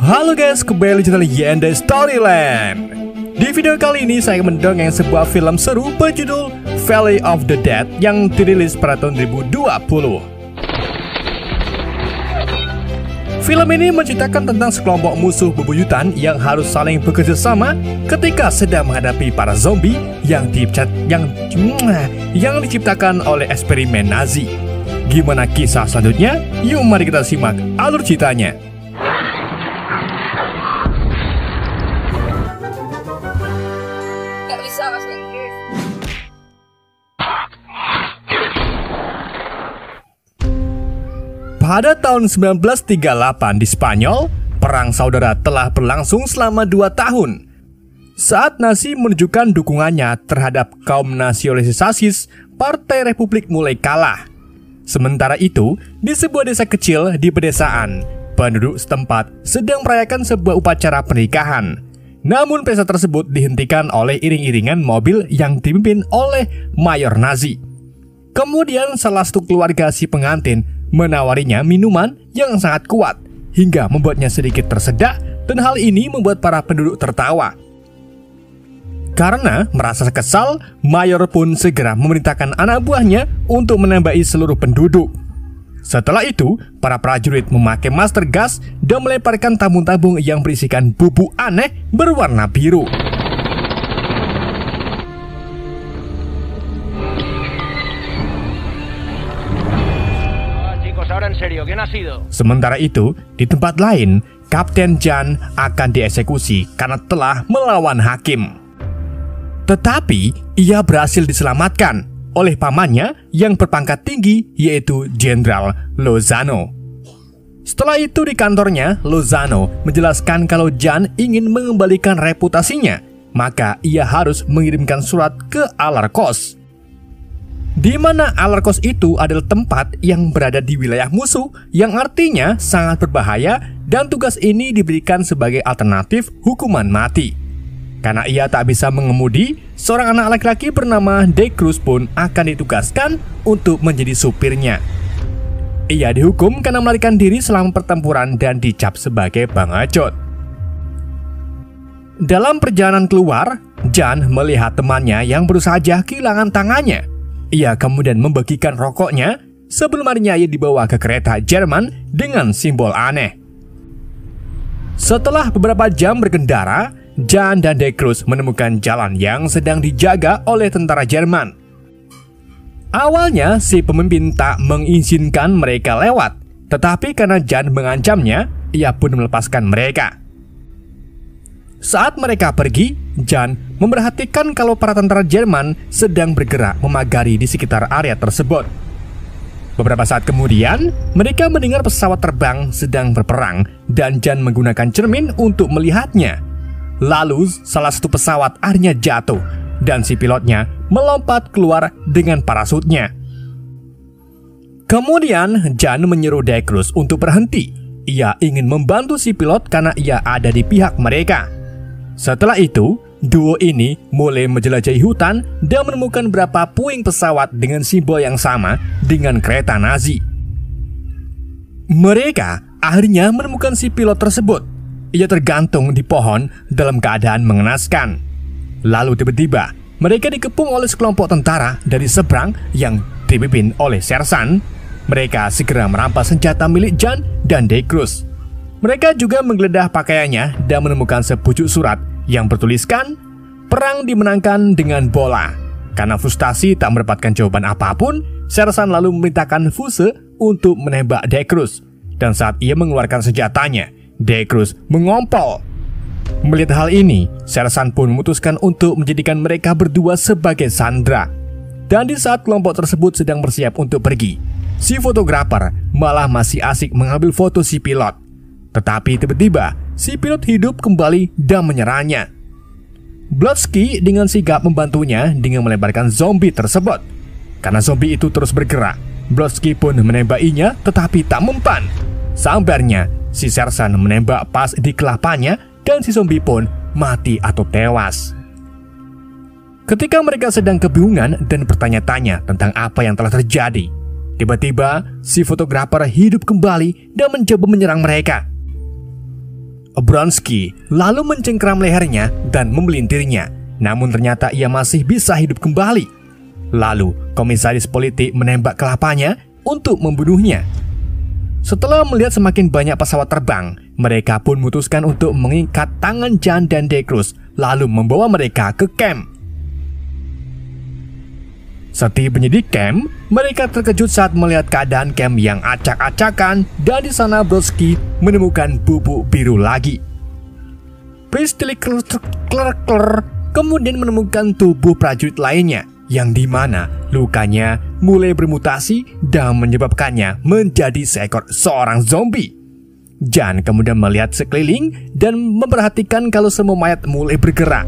Halo guys, kembali di channel YND Storyland. Di video kali ini saya akan mendongeng sebuah film seru berjudul Valley of the Dead yang dirilis pada tahun 2020. Film ini menceritakan tentang sekelompok musuh bebuyutan yang harus saling bekerja sama ketika sedang menghadapi para zombie yang diciptakan oleh eksperimen Nazi. Gimana kisah selanjutnya? Yuk mari kita simak alur ceritanya. Pada tahun 1938 di Spanyol, Perang Saudara telah berlangsung selama 2 tahun. Saat Nazi menunjukkan dukungannya terhadap kaum nasionalis fasis, Partai Republik mulai kalah. Sementara itu, di sebuah desa kecil di pedesaan, penduduk setempat sedang merayakan sebuah upacara pernikahan. Namun pesta tersebut dihentikan oleh iring-iringan mobil yang dipimpin oleh mayor Nazi. Kemudian salah satu keluarga si pengantin menawarinya minuman yang sangat kuat hingga membuatnya sedikit tersedak, dan hal ini membuat para penduduk tertawa. Karena merasa kesal, mayor pun segera memerintahkan anak buahnya untuk menembaki seluruh penduduk. Setelah itu, para prajurit memakai master gas dan melemparkan tabung-tabung yang berisikan bubuk aneh berwarna biru. Sementara itu, di tempat lain, Kapten Jan akan dieksekusi karena telah melawan hakim. Tetapi, ia berhasil diselamatkan oleh pamannya yang berpangkat tinggi, yaitu Jenderal Lozano. Setelah itu di kantornya, Lozano menjelaskan kalau Jan ingin mengembalikan reputasinya, maka ia harus mengirimkan surat ke Alarcos. Di mana Alarcos itu adalah tempat yang berada di wilayah musuh, yang artinya sangat berbahaya, dan tugas ini diberikan sebagai alternatif hukuman mati. Karena ia tak bisa mengemudi, seorang anak laki-laki bernama De Cruz pun akan ditugaskan untuk menjadi supirnya. Ia dihukum karena melarikan diri selama pertempuran dan dicap sebagai pengecut. Dalam perjalanan keluar, Jan melihat temannya yang baru saja kehilangan tangannya. Ia kemudian membagikan rokoknya sebelum akhirnya ia dibawa ke kereta Jerman dengan simbol aneh. Setelah beberapa jam berkendara, Jan dan De Cruz menemukan jalan yang sedang dijaga oleh tentara Jerman. Awalnya si pemimpin tak mengizinkan mereka lewat, tetapi karena Jan mengancamnya, ia pun melepaskan mereka. Saat mereka pergi, Jan memperhatikan kalau para tentara Jerman sedang bergerak memagari di sekitar area tersebut. Beberapa saat kemudian, mereka mendengar pesawat terbang sedang berperang dan Jan menggunakan cermin untuk melihatnya. Lalu, salah satu pesawat akhirnya jatuh dan si pilotnya melompat keluar dengan parasutnya. Kemudian, Jan menyuruh De Cruz untuk berhenti. Ia ingin membantu si pilot karena ia ada di pihak mereka. Setelah itu, duo ini mulai menjelajahi hutan dan menemukan beberapa puing pesawat dengan simbol yang sama dengan kereta Nazi. Mereka akhirnya menemukan si pilot tersebut. Ia tergantung di pohon dalam keadaan mengenaskan. Lalu tiba-tiba mereka dikepung oleh sekelompok tentara dari seberang yang dipimpin oleh sersan. Mereka segera merampas senjata milik Jan dan De Cruz. Mereka juga menggeledah pakaiannya dan menemukan sepucuk surat yang bertuliskan, "Perang dimenangkan dengan bola." Karena frustasi tak mendapatkan jawaban apapun, sersan lalu memerintahkan Fuse untuk menembak De Cruz. Dan saat ia mengeluarkan senjatanya, De Cruz mengompol. Melihat hal ini, sersan pun memutuskan untuk menjadikan mereka berdua sebagai sandera. Dan di saat kelompok tersebut sedang bersiap untuk pergi, si fotografer malah masih asik mengambil foto si pilot. Tetapi tiba-tiba, si pilot hidup kembali dan menyerangnya. Blonsky dengan sigap membantunya dengan melemparkan zombie tersebut. Karena zombie itu terus bergerak, Blonsky pun menembakinya tetapi tak mempan. Sambarnya, si sersan menembak pas di kelapanya dan si zombie pun mati atau tewas. Ketika mereka sedang kebingungan dan bertanya-tanya tentang apa yang telah terjadi, tiba-tiba si fotografer hidup kembali dan mencoba menyerang mereka. Bronski lalu mencengkram lehernya dan memelintirnya, namun ternyata ia masih bisa hidup kembali. Lalu komisaris politik menembak kelapanya untuk membunuhnya. Setelah melihat semakin banyak pesawat terbang, mereka pun memutuskan untuk mengikat tangan Jan dan De Cruz, lalu membawa mereka ke camp. Setibanya di camp, mereka terkejut saat melihat keadaan camp yang acak-acakan, dan di sana Brodsky menemukan bubuk biru lagi. Priestley kemudian menemukan tubuh prajurit lainnya, yang dimana lukanya mulai bermutasi dan menyebabkannya menjadi seorang zombie. Jan kemudian melihat sekeliling dan memperhatikan kalau semua mayat mulai bergerak.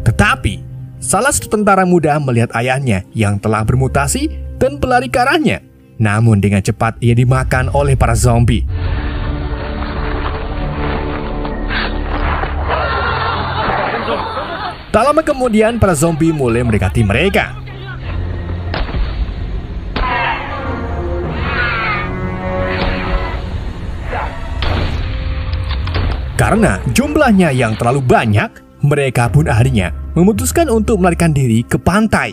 Tetapi salah satu tentara muda melihat ayahnya yang telah bermutasi dan berlari ke arahnya. Namun dengan cepat ia dimakan oleh para zombie. Tak lama kemudian para zombie mulai mendekati mereka. Karena jumlahnya yang terlalu banyak, mereka pun akhirnya memutuskan untuk melarikan diri ke pantai.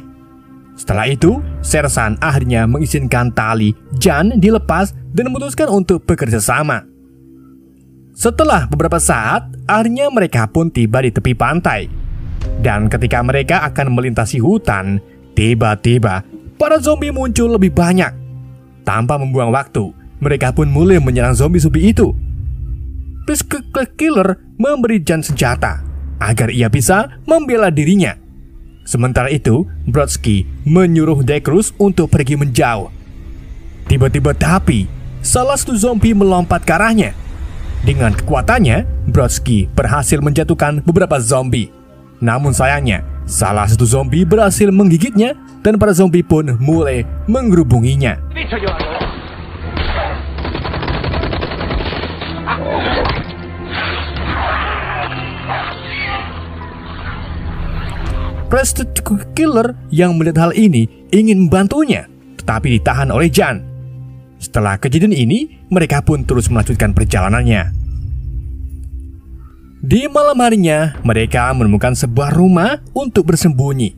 Setelah itu, Sersan akhirnya mengizinkan tali Jan dilepas dan memutuskan untuk bekerja sama. Setelah beberapa saat, akhirnya mereka pun tiba di tepi pantai. Dan ketika mereka akan melintasi hutan, tiba-tiba para zombie muncul lebih banyak. Tanpa membuang waktu, mereka pun mulai menyerang zombie-zombie itu. Killer memberi Jan senjata agar ia bisa membela dirinya. Sementara itu, Brodsky menyuruh De Cruz untuk pergi menjauh. Tiba-tiba tapi salah satu zombie melompat ke arahnya. Dengan kekuatannya, Brodsky berhasil menjatuhkan beberapa zombie. Namun sayangnya, salah satu zombie berhasil menggigitnya dan para zombie pun mulai menggerubunginya. Priestley Killer yang melihat hal ini ingin membantunya, tetapi ditahan oleh Jan. Setelah kejadian ini, mereka pun terus melanjutkan perjalanannya. Di malam harinya, mereka menemukan sebuah rumah untuk bersembunyi.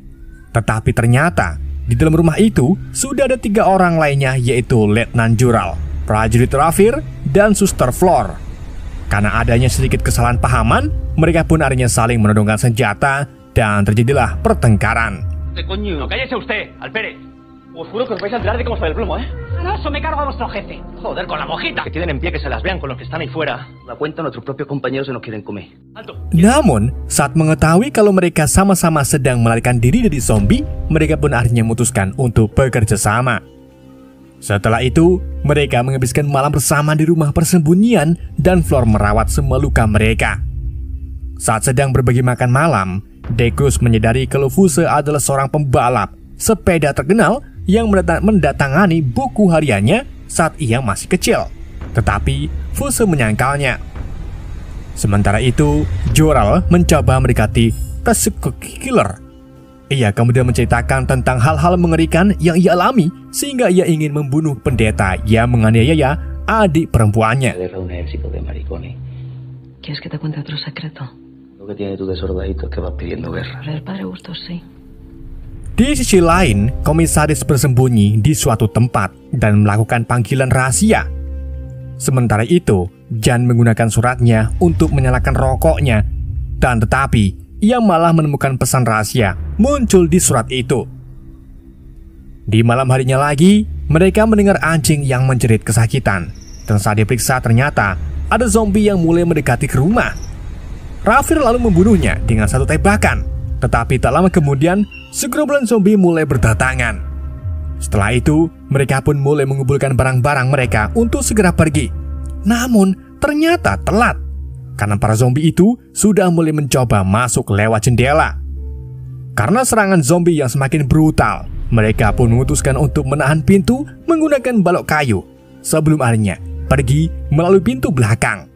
Tetapi ternyata di dalam rumah itu sudah ada 3 orang lainnya, yaitu Letnan Jural, prajurit Rafir, dan Suster Flor. Karena adanya sedikit kesalahan pahaman, mereka pun akhirnya saling menodongkan senjata dan terjadilah pertengkaran. No, cállese usted, Alférez. Os juro que os vais a enterar de cómo está el plomo, ¿eh? No, eso me cargo a vuestro jefe. Joder, con la mojita. Que tienen en pie, que se las vean con los que están ahí fuera. La cuenta nuestros propios compañeros se nos quieren comer. Alto. Namun, saat mengetahui kalau mereka sama-sama sedang melarikan diri dari zombie, mereka pun akhirnya memutuskan untuk bekerja sama. Setelah itu, mereka menghabiskan malam bersama di rumah persembunyian dan Flor merawat semua luka mereka. Saat sedang berbagi makan malam, De Cruz menyadari kalau Fuse adalah seorang pembalap sepeda terkenal yang mendatangani buku hariannya saat ia masih kecil. Tetapi Fuse menyangkalnya. Sementara itu, Joral mencoba mendekati Killer. Ia kemudian menceritakan tentang hal-hal mengerikan yang ia alami sehingga ia ingin membunuh pendeta yang menganiaya adik perempuannya. ¿Quieres que te cuente otro secreto? Lo que tiene tu desordadito es que vas pidiendo guerra. El padre Bustos, sí. Di sisi lain, komisaris bersembunyi di suatu tempat dan melakukan panggilan rahasia. Sementara itu, Jan menggunakan suratnya untuk menyalakan rokoknya, dan tetapi ia malah menemukan pesan rahasia muncul di surat itu. Di malam harinya lagi, mereka mendengar anjing yang menjerit kesakitan, dan saat diperiksa ternyata ada zombie yang mulai mendekati ke rumah. Rafir lalu membunuhnya dengan satu tembakan, tetapi tak lama kemudian segerombolan zombie mulai berdatangan. Setelah itu, mereka pun mulai mengumpulkan barang-barang mereka untuk segera pergi. Namun, ternyata telat, karena para zombie itu sudah mulai mencoba masuk lewat jendela. Karena serangan zombie yang semakin brutal, mereka pun memutuskan untuk menahan pintu menggunakan balok kayu, sebelum akhirnya pergi melalui pintu belakang.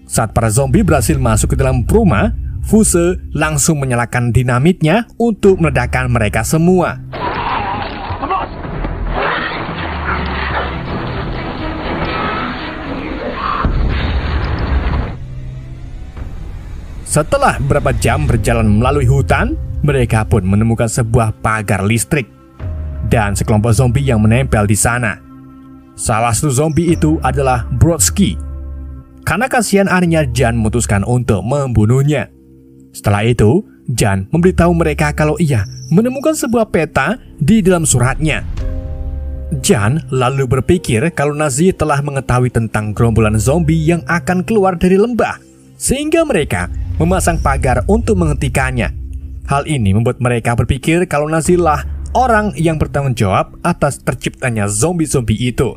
Saat para zombie berhasil masuk ke dalam rumah, Fuse langsung menyalakan dinamitnya untuk meledakkan mereka semua. Setelah beberapa jam berjalan melalui hutan, mereka pun menemukan sebuah pagar listrik dan sekelompok zombie yang menempel di sana. Salah satu zombie itu adalah Brodsky. Karena kasihan akhirnya Jan memutuskan untuk membunuhnya. Setelah itu, Jan memberitahu mereka kalau ia menemukan sebuah peta di dalam suratnya. Jan lalu berpikir kalau Nazi telah mengetahui tentang gerombolan zombie yang akan keluar dari lembah, sehingga mereka memasang pagar untuk menghentikannya. Hal ini membuat mereka berpikir kalau Nazi lah orang yang bertanggung jawab atas terciptanya zombie-zombie itu.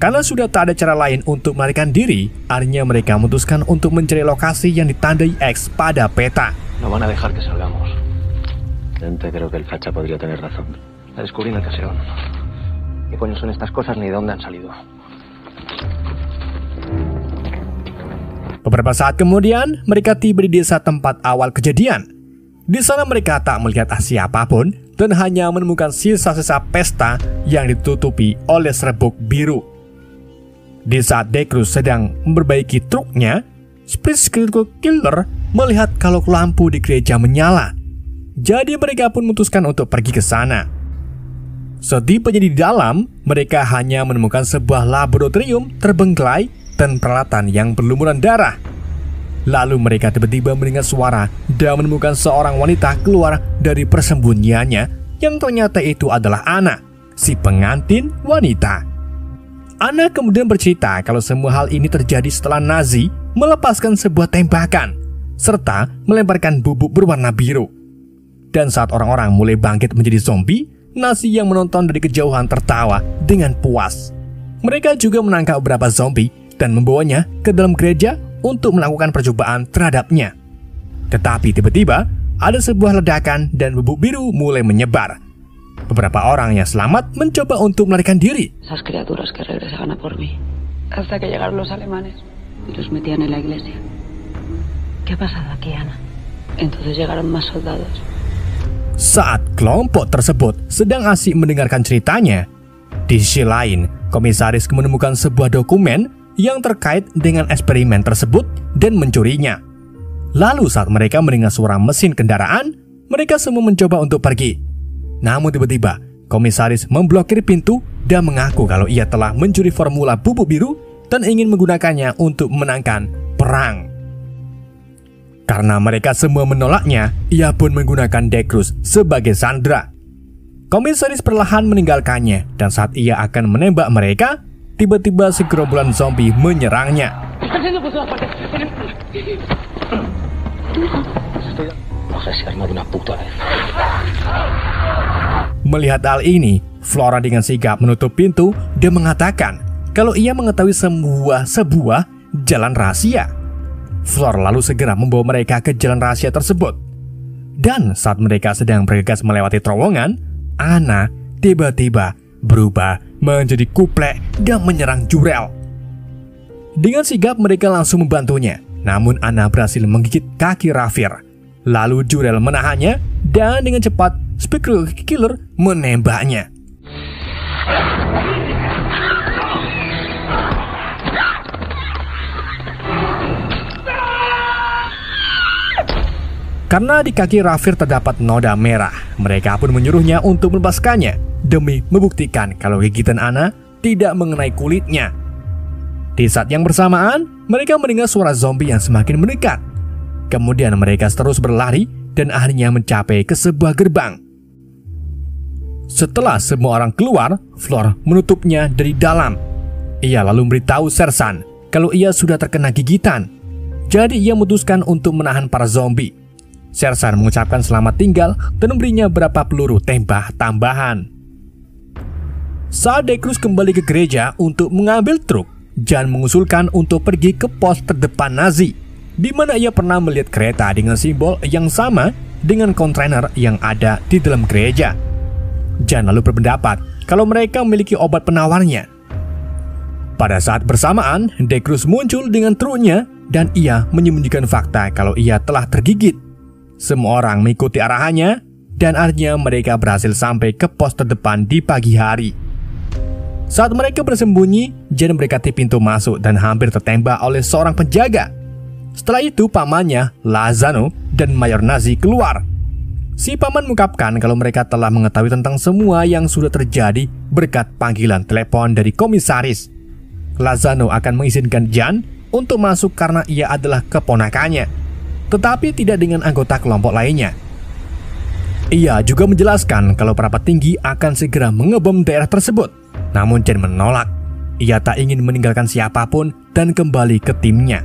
Karena sudah tak ada cara lain untuk melarikan diri, akhirnya mereka memutuskan untuk mencari lokasi yang ditandai X pada peta. No van a dejar que salgamos. Gente, creo que el facha podría tener razón. La descubrí en el caserón. ¿Qué coño son estas cosas ni de dónde han salido? Beberapa saat kemudian, mereka tiba di desa tempat awal kejadian. Di sana mereka tak melihat siapapun dan hanya menemukan sisa-sisa pesta yang ditutupi oleh serbuk biru. Di saat Decruz sedang memperbaiki truknya, Spiritual Killer melihat kalau lampu di gereja menyala. Jadi mereka pun memutuskan untuk pergi ke sana. Setibanya di dalam, mereka hanya menemukan sebuah laboratorium terbengkelai dan peralatan yang berlumuran darah. Lalu mereka tiba-tiba mendengar suara dan menemukan seorang wanita keluar dari persembunyiannya, yang ternyata itu adalah Anna, si pengantin wanita. Anna kemudian bercerita kalau semua hal ini terjadi setelah Nazi melepaskan sebuah tembakan serta melemparkan bubuk berwarna biru. Dan saat orang-orang mulai bangkit menjadi zombie, Nazi yang menonton dari kejauhan tertawa dengan puas. Mereka juga menangkap beberapa zombie dan membawanya ke dalam gereja untuk melakukan percobaan terhadapnya. Tetapi tiba-tiba ada sebuah ledakan dan bubuk biru mulai menyebar. Beberapa orang yang selamat mencoba untuk melarikan diri. Esas criaturas que regresaban a por mí. Hasta que llegaron los alemanes y los metían en la iglesia. ¿Qué ha pasado aquí, Ana? Entonces llegaron más soldados. Saat kelompok tersebut sedang asik mendengarkan ceritanya, di sisi lain, komisaris menemukan sebuah dokumen yang terkait dengan eksperimen tersebut dan mencurinya. Lalu saat mereka mendengar suara mesin kendaraan, mereka semua mencoba untuk pergi. Namun tiba-tiba, komisaris memblokir pintu dan mengaku kalau ia telah mencuri formula bubuk biru dan ingin menggunakannya untuk memenangkan perang. Karena mereka semua menolaknya, ia pun menggunakan Decruz sebagai sandera. Komisaris perlahan meninggalkannya, dan saat ia akan menembak mereka, tiba-tiba segerombolan zombie menyerangnya. Melihat hal ini, Flora dengan sigap menutup pintu dan mengatakan kalau ia mengetahui sebuah jalan rahasia. Flora lalu segera membawa mereka ke jalan rahasia tersebut. Dan saat mereka sedang bergegas melewati terowongan, Anna tiba-tiba berubah menjadi kuplek dan menyerang Jurel. Dengan sigap mereka langsung membantunya, namun Anna berhasil menggigit kaki Rafir. Lalu Jurel menahannya dan dengan cepat Spiritual Killer menembaknya. Karena di kaki Rafir terdapat noda merah, mereka pun menyuruhnya untuk melepaskannya demi membuktikan kalau gigitan Anna tidak mengenai kulitnya. Di saat yang bersamaan, mereka mendengar suara zombie yang semakin mendekat. Kemudian mereka terus berlari dan akhirnya mencapai ke sebuah gerbang. Setelah semua orang keluar, Flor menutupnya dari dalam. Ia lalu memberitahu Sersan kalau ia sudah terkena gigitan. Jadi ia memutuskan untuk menahan para zombie. Sersan mengucapkan selamat tinggal dan memberinya beberapa peluru tembak tambahan. Saat Decruz kembali ke gereja untuk mengambil truk, Jan mengusulkan untuk pergi ke pos terdepan Nazi, di mana ia pernah melihat kereta dengan simbol yang sama dengan kontainer yang ada di dalam gereja. Jan lalu berpendapat kalau mereka memiliki obat penawarnya. Pada saat bersamaan, Decruz muncul dengan truknya dan ia menyembunyikan fakta kalau ia telah tergigit. Semua orang mengikuti arahannya dan akhirnya mereka berhasil sampai ke pos terdepan di pagi hari. Saat mereka bersembunyi, Jan mendekati pintu masuk dan hampir tertembak oleh seorang penjaga. Setelah itu pamannya, Lozano, dan Mayor Nazi keluar. Si paman mengungkapkan kalau mereka telah mengetahui tentang semua yang sudah terjadi berkat panggilan telepon dari komisaris. Lozano akan mengizinkan Jan untuk masuk karena ia adalah keponakannya, tetapi tidak dengan anggota kelompok lainnya. Ia juga menjelaskan kalau para petinggi akan segera mengebom daerah tersebut. Namun Jan menolak. Ia tak ingin meninggalkan siapapun dan kembali ke timnya.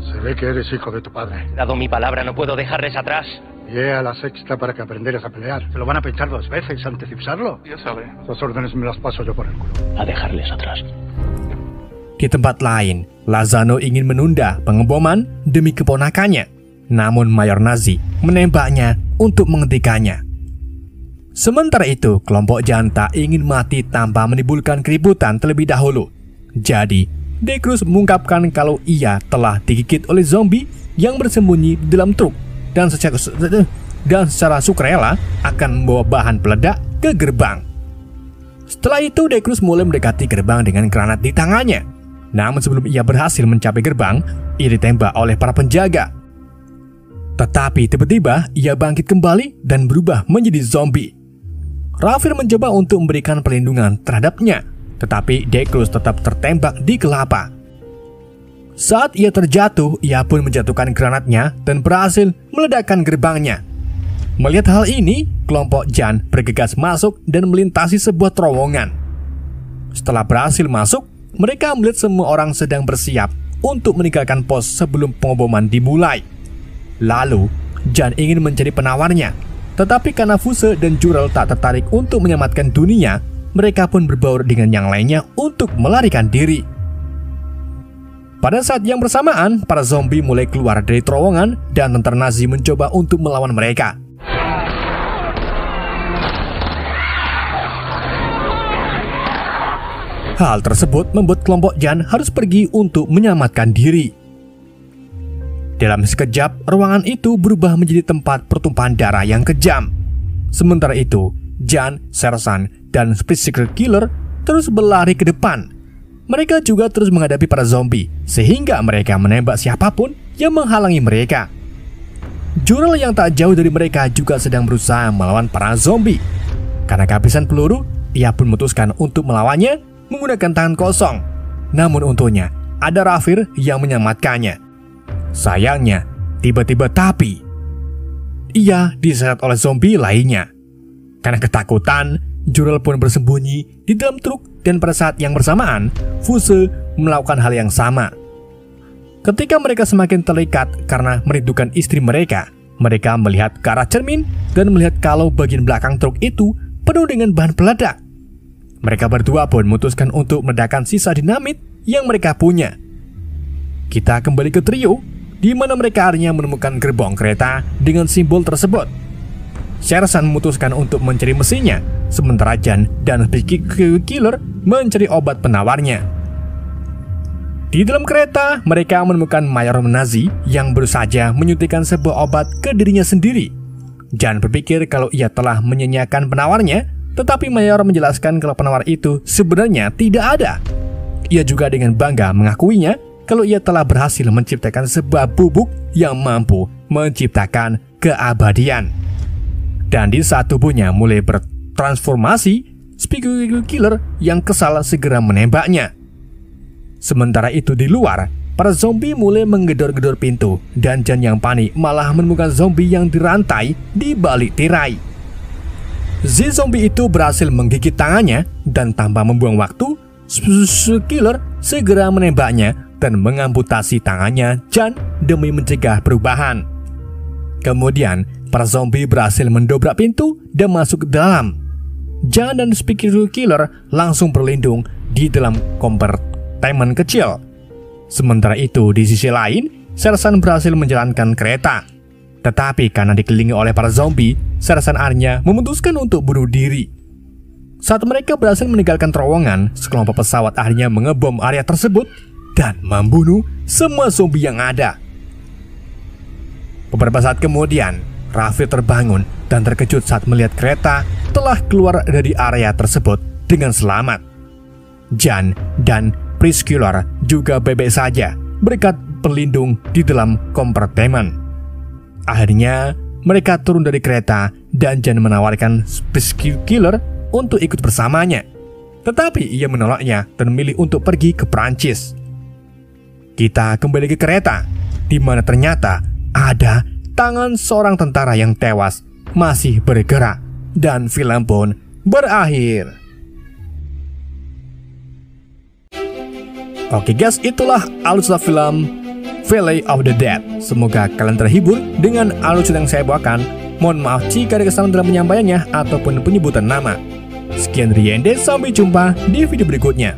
Se ve que eres hijo de tu padre. Dado mi palabra, no puedo dejarles atrás. Llegué a la sexta para que aprenderas a pelear. Se lo van a pensar 2 veces antes de usarlo. Ya sabe. Esas órdenes me las paso yo por el culo. A dejarles atrás. Di tempat lain, Lozano ingin menunda pengeboman demi keponakannya. Namun Mayor Nazi menembaknya untuk menghentikannya. Sementara itu, kelompok Jan tak ingin mati tanpa menimbulkan keributan terlebih dahulu. Jadi, De Cruz mengungkapkan kalau ia telah digigit oleh zombie yang bersembunyi di dalam truk dan secara sukarela akan membawa bahan peledak ke gerbang. Setelah itu, De Cruz mulai mendekati gerbang dengan granat di tangannya. Namun sebelum ia berhasil mencapai gerbang, ia ditembak oleh para penjaga. Tetapi tiba-tiba ia bangkit kembali dan berubah menjadi zombie. Rafir mencoba untuk memberikan perlindungan terhadapnya, tetapi De Cruz tetap tertembak di kelapa. Saat ia terjatuh, ia pun menjatuhkan granatnya dan berhasil meledakkan gerbangnya. Melihat hal ini, kelompok Jan bergegas masuk dan melintasi sebuah terowongan. Setelah berhasil masuk, mereka melihat semua orang sedang bersiap untuk meninggalkan pos sebelum pengeboman dimulai. Lalu, Jan ingin mencari penawarnya, tetapi karena Fuse dan Jurel tak tertarik untuk menyelamatkan dunia, mereka pun berbaur dengan yang lainnya untuk melarikan diri. Pada saat yang bersamaan, para zombie mulai keluar dari terowongan dan tentara Nazi mencoba untuk melawan mereka. Hal tersebut membuat kelompok Jan harus pergi untuk menyelamatkan diri. Dalam sekejap, ruangan itu berubah menjadi tempat pertumpahan darah yang kejam. Sementara itu, Jan, Sersan, dan Split Killer terus berlari ke depan. Mereka juga terus menghadapi para zombie, sehingga mereka menembak siapapun yang menghalangi mereka. Jurel yang tak jauh dari mereka juga sedang berusaha melawan para zombie. Karena kehabisan peluru, ia pun memutuskan untuk melawannya menggunakan tangan kosong. Namun untungnya, ada Rafir yang menyelamatkannya. Sayangnya, tiba-tiba ia diseret oleh zombie lainnya. Karena ketakutan, Jurel pun bersembunyi di dalam truk dan pada saat yang bersamaan, Fuse melakukan hal yang sama. Ketika mereka semakin terikat karena merindukan istri mereka, mereka melihat ke arah cermin dan melihat kalau bagian belakang truk itu penuh dengan bahan peledak. Mereka berdua pun memutuskan untuk meledakkan sisa dinamit yang mereka punya. Kita kembali ke trio, di mana mereka akhirnya menemukan gerbong kereta dengan simbol tersebut. Sersan memutuskan untuk mencari mesinnya, sementara Jan dan Killer mencari obat penawarnya. Di dalam kereta, mereka menemukan Mayor Nazi yang baru saja menyuntikkan sebuah obat ke dirinya sendiri. Jan berpikir kalau ia telah menyanyiakan penawarnya, tetapi Mayor menjelaskan kalau penawar itu sebenarnya tidak ada. Ia juga dengan bangga mengakuinya kalau ia telah berhasil menciptakan sebuah bubuk yang mampu menciptakan keabadian. Dan di saat tubuhnya mulai bertransformasi, Split Killer yang kesal segera menembaknya. Sementara itu di luar, para zombie mulai menggedor-gedor pintu dan Jan yang panik malah menemukan zombie yang dirantai di balik tirai. Si zombie itu berhasil menggigit tangannya dan tanpa membuang waktu, Split Killer segera menembaknya dan mengamputasi tangannya Jan demi mencegah perubahan. Kemudian, para zombie berhasil mendobrak pintu dan masuk ke dalam. Jan dan Split Killer langsung berlindung di dalam kompartemen kecil. Sementara itu, di sisi lain, Sersan berhasil menjalankan kereta. Tetapi karena dikelilingi oleh para zombie, Sersan akhirnya memutuskan untuk bunuh diri. Saat mereka berhasil meninggalkan terowongan, sekelompok pesawat akhirnya mengebom area tersebut dan membunuh semua zombie yang ada. Beberapa saat kemudian, Raffi terbangun dan terkejut saat melihat kereta telah keluar dari area tersebut dengan selamat. Jan dan Priscilla juga bebek saja berkat pelindung di dalam kompartemen. Akhirnya, mereka turun dari kereta dan Jan menawarkan Space Killer untuk ikut bersamanya. Tetapi ia menolaknya dan memilih untuk pergi ke Prancis. Kita kembali ke kereta, di mana ternyata ada tangan seorang tentara yang tewas masih bergerak, dan film pun berakhir. Oke guys, itulah alur cerita film Valley of the Dead. Semoga kalian terhibur dengan alur cerita yang saya bawakan. Mohon maaf jika ada kesalahan dalam penyampaiannya ataupun penyebutan nama. Sekian dari Yende, sampai jumpa di video berikutnya.